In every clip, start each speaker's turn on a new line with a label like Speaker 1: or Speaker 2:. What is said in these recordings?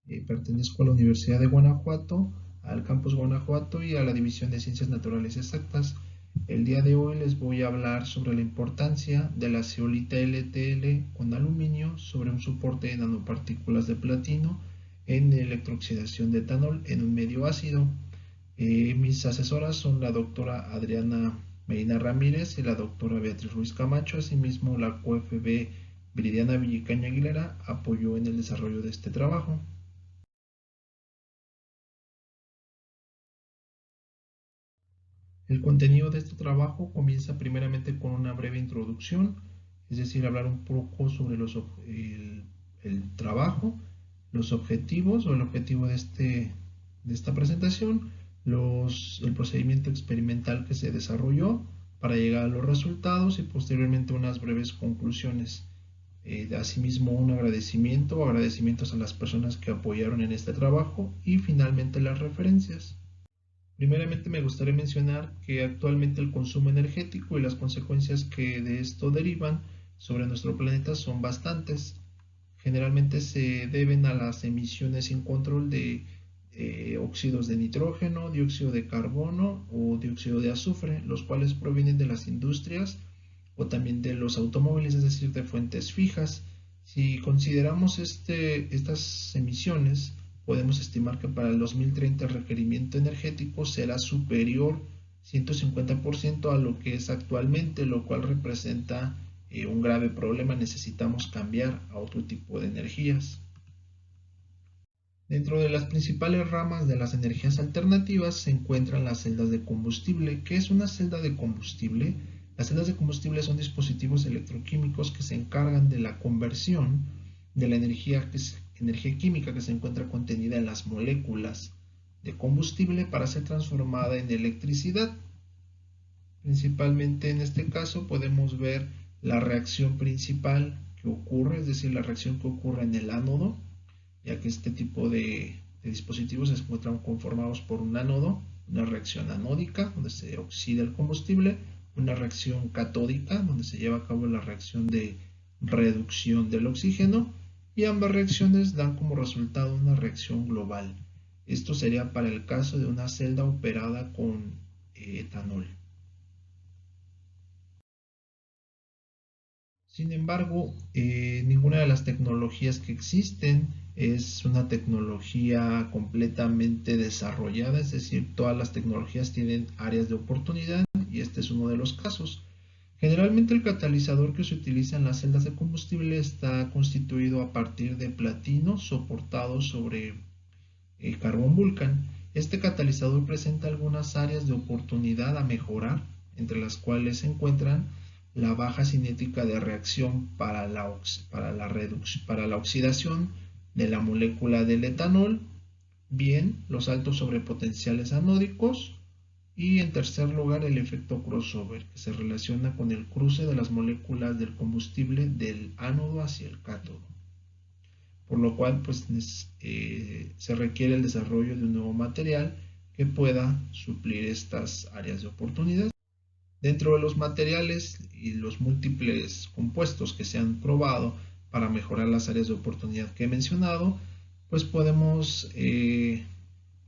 Speaker 1: Pertenezco a la Universidad de Guanajuato, al campus Guanajuato y a la División de Ciencias Naturales Exactas. El día de hoy les voy a hablar sobre la importancia de la zeolita LTL con aluminio sobre un soporte de nanopartículas de platino en electrooxidación de etanol en un medio ácido. Mis asesoras son la doctora Adriana Medina Ramírez y la doctora Beatriz Ruiz Camacho. Asimismo, la QFB Viridiana Villicaña Aguilera apoyó en el desarrollo de este trabajo. El contenido de este trabajo comienza primeramente con una breve introducción, es decir, hablar un poco sobre el trabajo, los objetivos o el objetivo de esta presentación, el procedimiento experimental que se desarrolló para llegar a los resultados y posteriormente unas breves conclusiones. Asimismo, un agradecimiento o agradecimientos a las personas que apoyaron en este trabajo y finalmente las referencias. Primeramente me gustaría mencionar que actualmente el consumo energético y las consecuencias que de esto derivan sobre nuestro planeta son bastantes. Generalmente se deben a las emisiones sin control de óxidos de nitrógeno, dióxido de carbono o dióxido de azufre, los cuales provienen de las industrias o también de los automóviles, es decir, de fuentes fijas. Si consideramos estas emisiones, podemos estimar que para el 2030 el requerimiento energético será superior 150% a lo que es actualmente, lo cual representa un grave problema. Necesitamos cambiar a otro tipo de energías. Dentro de las principales ramas de las energías alternativas se encuentran las celdas de combustible. ¿Qué es una celda de combustible? Las celdas de combustible son dispositivos electroquímicos que se encargan de la conversión de la energía química que se encuentra contenida en las moléculas de combustible para ser transformada en electricidad. Principalmente en este caso podemos ver la reacción principal que ocurre, es decir, la reacción que ocurre en el ánodo, ya que este tipo de dispositivos se encuentran conformados por un ánodo, una reacción anódica, donde se oxida el combustible, una reacción catódica, donde se lleva a cabo la reacción de reducción del oxígeno, y ambas reacciones dan como resultado una reacción global. Esto sería para el caso de una celda operada con etanol. Sin embargo, ninguna de las tecnologías que existen es una tecnología completamente desarrollada, es decir, todas las tecnologías tienen áreas de oportunidad y este es uno de los casos. Generalmente el catalizador que se utiliza en las celdas de combustible está constituido a partir de platino soportado sobre carbón vulcan. Este catalizador presenta algunas áreas de oportunidad a mejorar, entre las cuales se encuentran la baja cinética de reacción para la oxidación de la molécula del etanol, bien los altos sobrepotenciales anódicos y en tercer lugar el efecto crossover, que se relaciona con el cruce de las moléculas del combustible del ánodo hacia el cátodo, por lo cual pues, se requiere el desarrollo de un nuevo material que pueda suplir estas áreas de oportunidad. Dentro de los materiales y los múltiples compuestos que se han probado para mejorar las áreas de oportunidad que he mencionado, pues podemos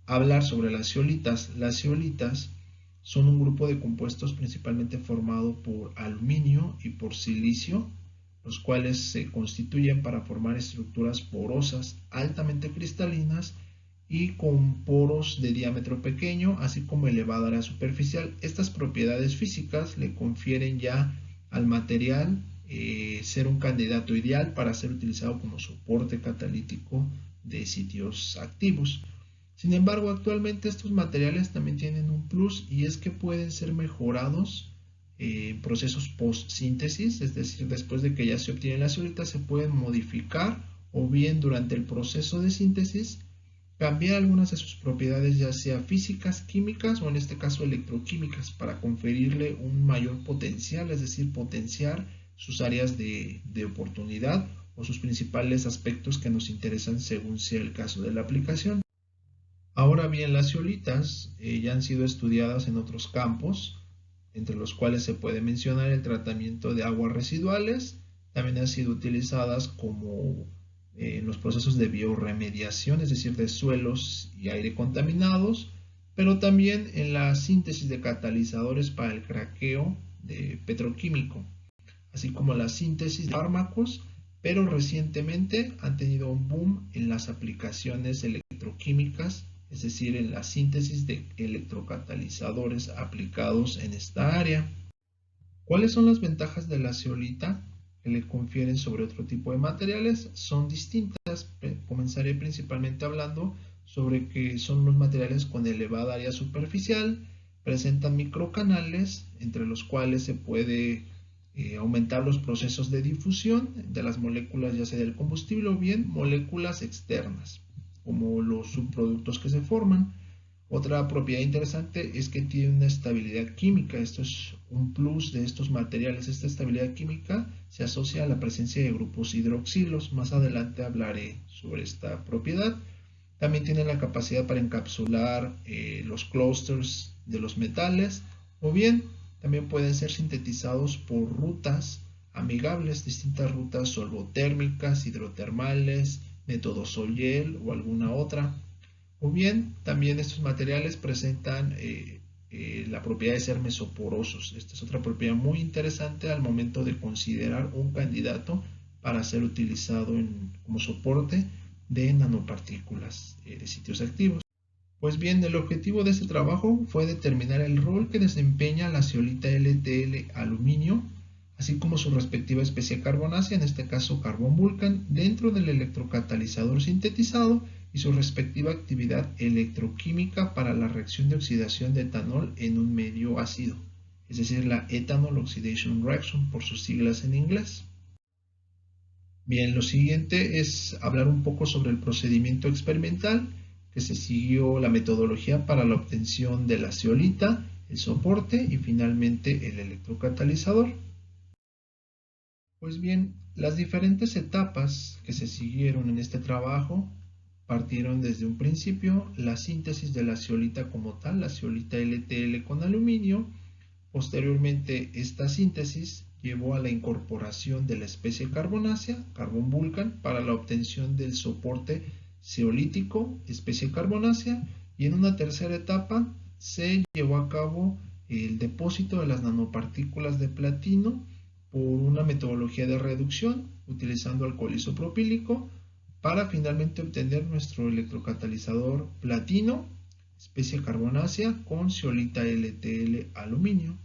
Speaker 1: hablar sobre las zeolitas. Las zeolitas son un grupo de compuestos principalmente formado por aluminio y por silicio, los cuales se constituyen para formar estructuras porosas altamente cristalinas y con poros de diámetro pequeño, así como elevada área superficial. Estas propiedades físicas le confieren ya al material ser un candidato ideal para ser utilizado como soporte catalítico de sitios activos. Sin embargo, actualmente estos materiales también tienen un plus y es que pueden ser mejorados en procesos post-síntesis, es decir, después de que ya se obtienen las zeolitas se pueden modificar o bien durante el proceso de síntesis cambiar algunas de sus propiedades, ya sea físicas, químicas o en este caso electroquímicas, para conferirle un mayor potencial, es decir, potenciar sus áreas de oportunidad o sus principales aspectos que nos interesan según sea el caso de la aplicación. Ahora bien, las zeolitas ya han sido estudiadas en otros campos, entre los cuales se puede mencionar el tratamiento de aguas residuales, también han sido utilizadas como en los procesos de biorremediación, es decir, de suelos y aire contaminados, pero también en la síntesis de catalizadores para el craqueo de petroquímico, así como la síntesis de fármacos, pero recientemente han tenido un boom en las aplicaciones electroquímicas, es decir, en la síntesis de electrocatalizadores aplicados en esta área. ¿Cuáles son las ventajas de la zeolita que le confieren sobre otro tipo de materiales? Son distintas. Comenzaré principalmente hablando sobre que son los materiales con elevada área superficial, presentan microcanales entre los cuales se puede aumentar los procesos de difusión de las moléculas, ya sea del combustible o bien moléculas externas, como los subproductos que se forman. Otra propiedad interesante es que tiene una estabilidad química. Esto es un plus de estos materiales. Esta estabilidad química se asocia a la presencia de grupos hidroxilos. Más adelante hablaré sobre esta propiedad. También tiene la capacidad para encapsular los clústeres de los metales, o bien también pueden ser sintetizados por rutas amigables, distintas rutas solvotérmicas, hidrotermales, método Sol-Yel o alguna otra. O bien, también estos materiales presentan la propiedad de ser mesoporosos. Esta es otra propiedad muy interesante al momento de considerar un candidato para ser utilizado como soporte de nanopartículas de sitios activos. Pues bien, el objetivo de este trabajo fue determinar el rol que desempeña la zeolita LTL aluminio, así como su respectiva especie carbonácea, en este caso carbón vulcan, dentro del electrocatalizador sintetizado y su respectiva actividad electroquímica para la reacción de oxidación de etanol en un medio ácido, es decir, la Ethanol Oxidation Reaction por sus siglas en inglés. Bien, lo siguiente es hablar un poco sobre el procedimiento experimental que se siguió, la metodología para la obtención de la zeolita, el soporte y finalmente el electrocatalizador. Pues bien, las diferentes etapas que se siguieron en este trabajo partieron desde un principio la síntesis de la zeolita como tal, la zeolita LTL con aluminio. Posteriormente, esta síntesis llevó a la incorporación de la especie carbonácea, carbón vulcan, para la obtención del soporte zeolítico, especie carbonácea, y en una tercera etapa se llevó a cabo el depósito de las nanopartículas de platino por una metodología de reducción utilizando alcohol isopropílico para finalmente obtener nuestro electrocatalizador platino, especie carbonácea con zeolita LTL aluminio.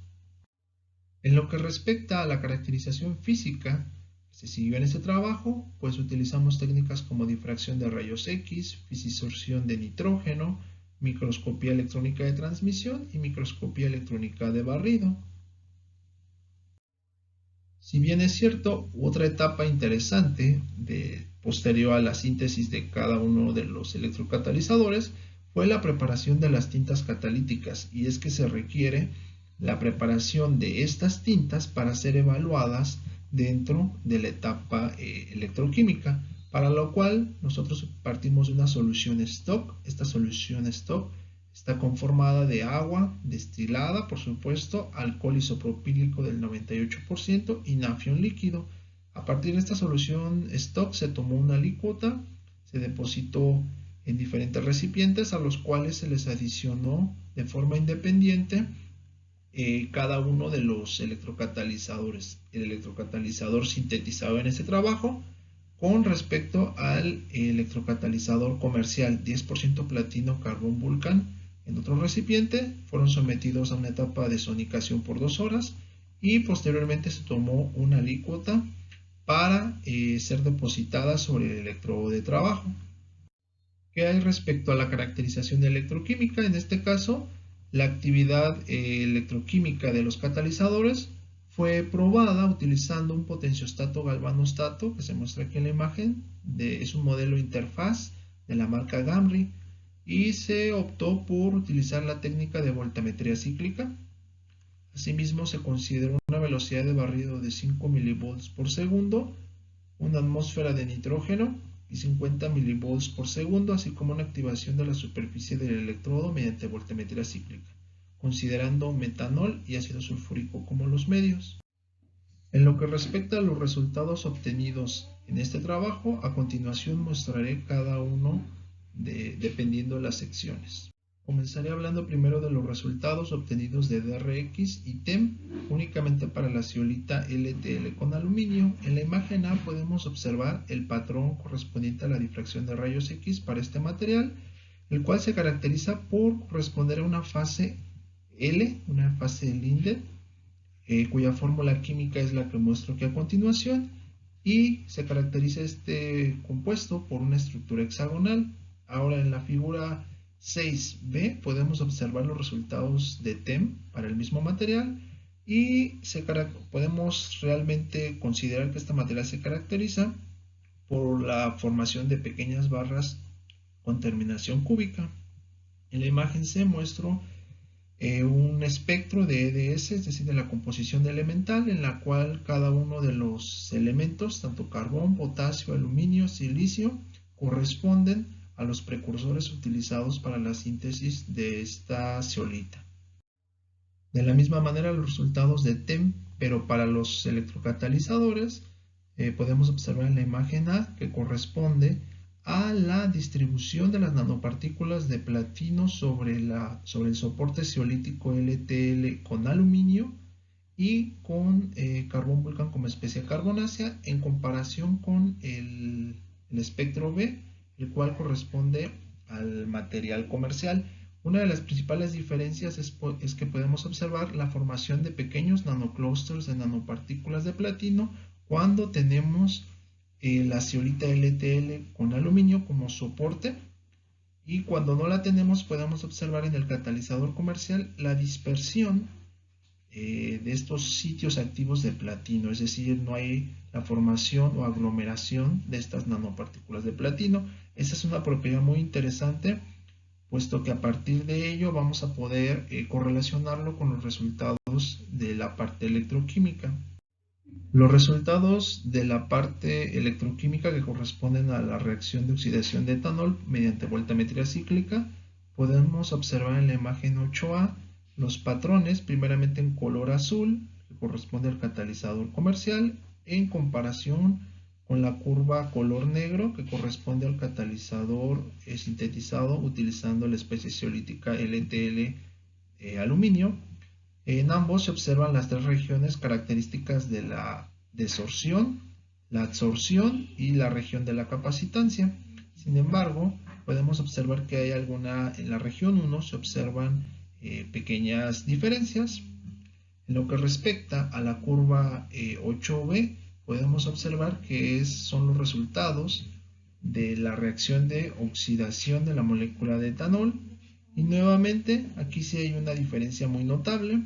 Speaker 1: En lo que respecta a la caracterización física que se siguió en este trabajo, pues utilizamos técnicas como difracción de rayos X, fisisorción de nitrógeno, microscopía electrónica de transmisión y microscopía electrónica de barrido. Si bien es cierto, otra etapa interesante posterior a la síntesis de cada uno de los electrocatalizadores fue la preparación de las tintas catalíticas, y es que se requiere la preparación de estas tintas para ser evaluadas dentro de la etapa electroquímica, para lo cual nosotros partimos de una solución stock. Esta solución stock está conformada de agua destilada, por supuesto, alcohol isopropílico del 98% y nafión líquido. A partir de esta solución stock se tomó una alícuota, se depositó en diferentes recipientes a los cuales se les adicionó de forma independiente cada uno de los electrocatalizadores. El electrocatalizador sintetizado en este trabajo con respecto al electrocatalizador comercial 10% platino carbón vulcan en otro recipiente, fueron sometidos a una etapa de sonicación por 2 horas y posteriormente se tomó una alícuota para ser depositada sobre el electrodo de trabajo. ¿Qué hay respecto a la caracterización electroquímica? En este caso, la actividad electroquímica de los catalizadores fue probada utilizando un potenciostato galvanostato que se muestra aquí en la imagen. Es un modelo interfaz de la marca Gamry y se optó por utilizar la técnica de voltametría cíclica. Asimismo, se consideró una velocidad de barrido de 5 mV por segundo, una atmósfera de nitrógeno y 50 mV por segundo, así como una activación de la superficie del electrodo mediante voltametría cíclica, considerando metanol y ácido sulfúrico como los medios. En lo que respecta a los resultados obtenidos en este trabajo. A continuación mostraré cada uno dependiendo de las secciones. Comenzaré hablando primero de los resultados obtenidos de DRX y TEM únicamente para la zeolita LTL con aluminio. En la imagen A podemos observar el patrón correspondiente a la difracción de rayos X para este material, el cual se caracteriza por corresponder a una fase L, una fase Linde, cuya fórmula química es la que muestro aquí a continuación, y se caracteriza este compuesto por una estructura hexagonal. Ahora en la figura 6b podemos observar los resultados de TEM para el mismo material y podemos realmente considerar que este material se caracteriza por la formación de pequeñas barras con terminación cúbica. En la imagen C muestro un espectro de EDS, es decir, de la composición elemental, en la cual cada uno de los elementos, tanto carbón, potasio, aluminio, silicio, corresponden a los precursores utilizados para la síntesis de esta zeolita. De la misma manera, los resultados de TEM, pero para los electrocatalizadores, podemos observar en la imagen A que corresponde a la distribución de las nanopartículas de platino sobre el soporte zeolítico LTL con aluminio y con carbón volcán como especie carbonácea, en comparación con el espectro B, el cual corresponde al material comercial. Una de las principales diferencias es que podemos observar la formación de pequeños nanoclusters de nanopartículas de platino cuando tenemos la zeolita LTL con aluminio como soporte, y cuando no la tenemos podemos observar en el catalizador comercial la dispersión de estos sitios activos de platino, es decir, no hay la formación o aglomeración de estas nanopartículas de platino. Esa es una propiedad muy interesante, puesto que a partir de ello vamos a poder correlacionarlo con los resultados de la parte electroquímica. Los resultados de la parte electroquímica que corresponden a la reacción de oxidación de etanol mediante voltametría cíclica, podemos observar en la imagen 8A los patrones, primeramente en color azul, que corresponde al catalizador comercial, en comparación con la curva color negro, que corresponde al catalizador sintetizado utilizando la especie zeolítica LTL aluminio. En ambos se observan las tres regiones características de la desorción, la adsorción y la región de la capacitancia. Sin embargo, podemos observar que hay en la región 1 se observan pequeñas diferencias. En lo que respecta a la curva 8b, podemos observar que son los resultados de la reacción de oxidación de la molécula de etanol. Y nuevamente, aquí sí hay una diferencia muy notable.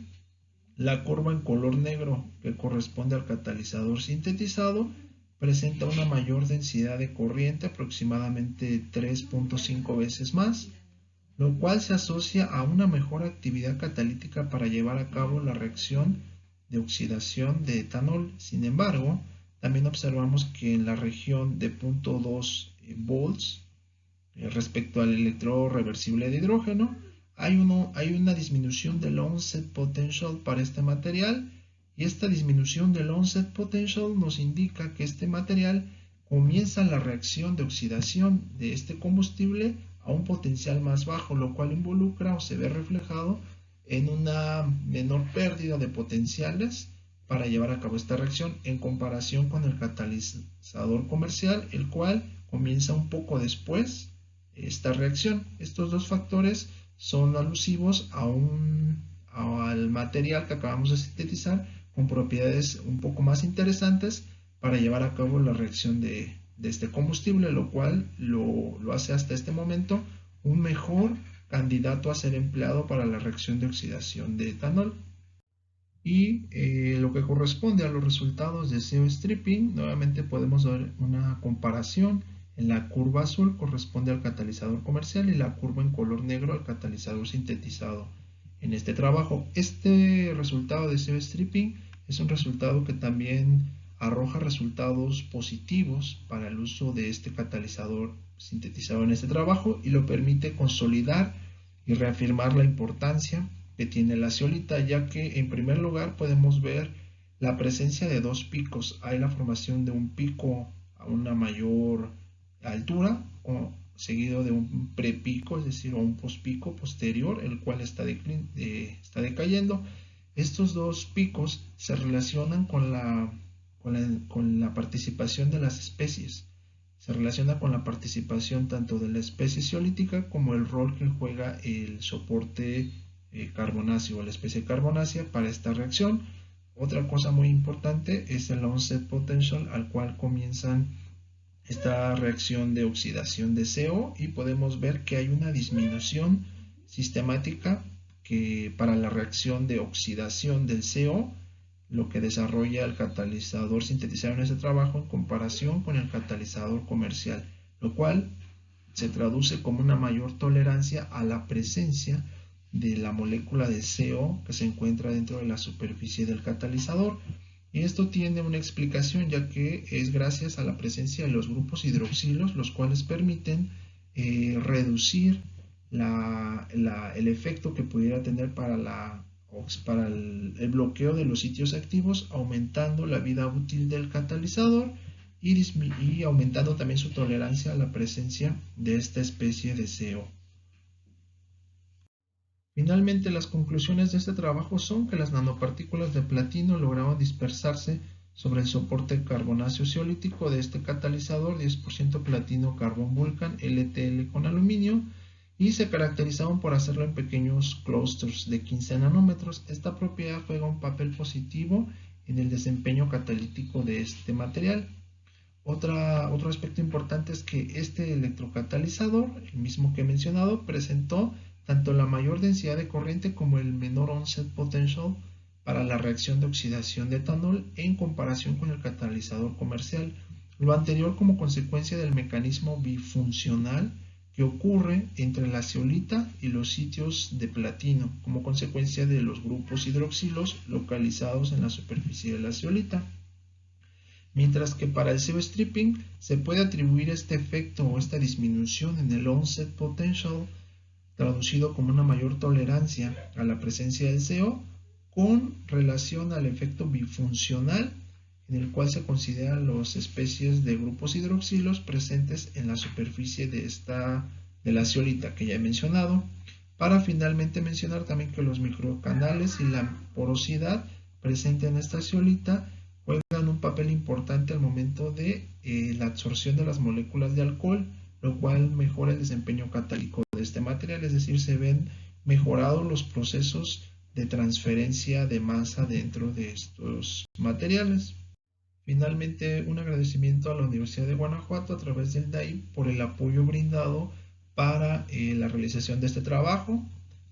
Speaker 1: La curva en color negro, que corresponde al catalizador sintetizado, presenta una mayor densidad de corriente, aproximadamente 3.5 veces más, lo cual se asocia a una mejor actividad catalítica para llevar a cabo la reacción de oxidación de etanol. Sin embargo, también observamos que en la región de 0.2 volts, respecto al electrodo reversible de hidrógeno, hay una disminución del onset potential para este material, y esta disminución del onset potential nos indica que este material comienza la reacción de oxidación de este combustible a un potencial más bajo, lo cual involucra o se ve reflejado en una menor pérdida de potenciales para llevar a cabo esta reacción, en comparación con el catalizador comercial, el cual comienza un poco después esta reacción. Estos dos factores son alusivos al material que acabamos de sintetizar, con propiedades un poco más interesantes para llevar a cabo la reacción de este combustible, lo cual lo hace hasta este momento un mejor candidato a ser empleado para la reacción de oxidación de etanol. Y lo que corresponde a los resultados de CO stripping, nuevamente podemos ver una comparación. En la curva azul corresponde al catalizador comercial y la curva en color negro al catalizador sintetizado. En este trabajo, este resultado de CO stripping es un resultado que también arroja resultados positivos para el uso de este catalizador sintetizado en este trabajo, y lo permite consolidar y reafirmar la importancia que tiene la zeolita, ya que en primer lugar podemos ver la presencia de dos picos. Hay la formación de un pico una mayor altura, o seguido de un prepico, es decir, o un pospico posterior, el cual está decayendo. Estos dos picos se relacionan con la participación de las especies. Se relaciona con la participación tanto de la especie zeolítica como el rol que juega el soporte carbonáceo o la especie carbonácea para esta reacción. Otra cosa muy importante es el onset potential, al cual comienzan esta reacción de oxidación de CO, y podemos ver que hay una disminución sistemática que para la reacción de oxidación del CO, lo que desarrolla el catalizador sintetizado en este trabajo en comparación con el catalizador comercial, lo cual se traduce como una mayor tolerancia a la presencia de la molécula de CO que se encuentra dentro de la superficie del catalizador. Y esto tiene una explicación, ya que es gracias a la presencia de los grupos hidroxilos, los cuales permiten reducir el efecto que pudiera tener para el bloqueo de los sitios activos, aumentando la vida útil del catalizador y aumentando también su tolerancia a la presencia de esta especie de CO. Finalmente, las conclusiones de este trabajo son que las nanopartículas de platino lograron dispersarse sobre el soporte carbonáceo zeolítico de este catalizador 10% platino carbon vulcan LTL con aluminio, y se caracterizaron por hacerlo en pequeños clústeres de 15 nanómetros. Esta propiedad juega un papel positivo en el desempeño catalítico de este material. Otro aspecto importante es que este electrocatalizador, el mismo que he mencionado, presentó tanto la mayor densidad de corriente como el menor onset potential para la reacción de oxidación de etanol en comparación con el catalizador comercial. Lo anterior como consecuencia del mecanismo bifuncional que ocurre entre la zeolita y los sitios de platino, como consecuencia de los grupos hidroxilos localizados en la superficie de la zeolita. Mientras que para el CO stripping se puede atribuir este efecto o esta disminución en el onset potential, traducido como una mayor tolerancia a la presencia del CO, con relación al efecto bifuncional, en el cual se consideran las especies de grupos hidroxilos presentes en la superficie de la zeolita que ya he mencionado, para finalmente mencionar también que los microcanales y la porosidad presente en esta zeolita juegan un papel importante al momento de la absorción de las moléculas de alcohol, lo cual mejora el desempeño catalítico de este material, es decir, se ven mejorados los procesos de transferencia de masa dentro de estos materiales. Finalmente, un agradecimiento a la Universidad de Guanajuato a través del DAI por el apoyo brindado para la realización de este trabajo,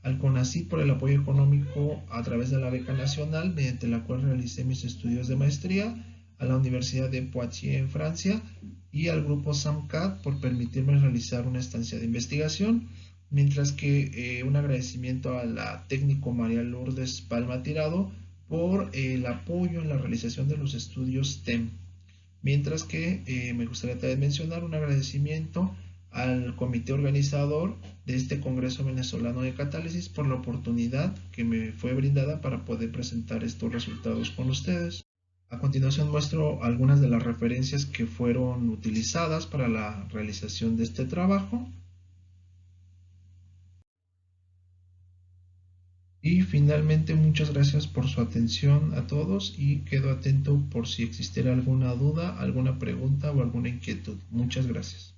Speaker 1: al CONACYT por el apoyo económico a través de la beca nacional, mediante la cual realicé mis estudios de maestría, a la Universidad de Poitiers en Francia, y al grupo SAMCAD por permitirme realizar una estancia de investigación, mientras que un agradecimiento a la técnico María Lourdes Palma Tirado por el apoyo en la realización de los estudios TEM. Mientras que me gustaría también mencionar un agradecimiento al comité organizador de este Congreso Venezolano de Catálisis por la oportunidad que me fue brindada para poder presentar estos resultados con ustedes. A continuación muestro algunas de las referencias que fueron utilizadas para la realización de este trabajo. Y finalmente, muchas gracias por su atención a todos, y quedo atento por si existiera alguna duda, alguna pregunta o alguna inquietud. Muchas gracias.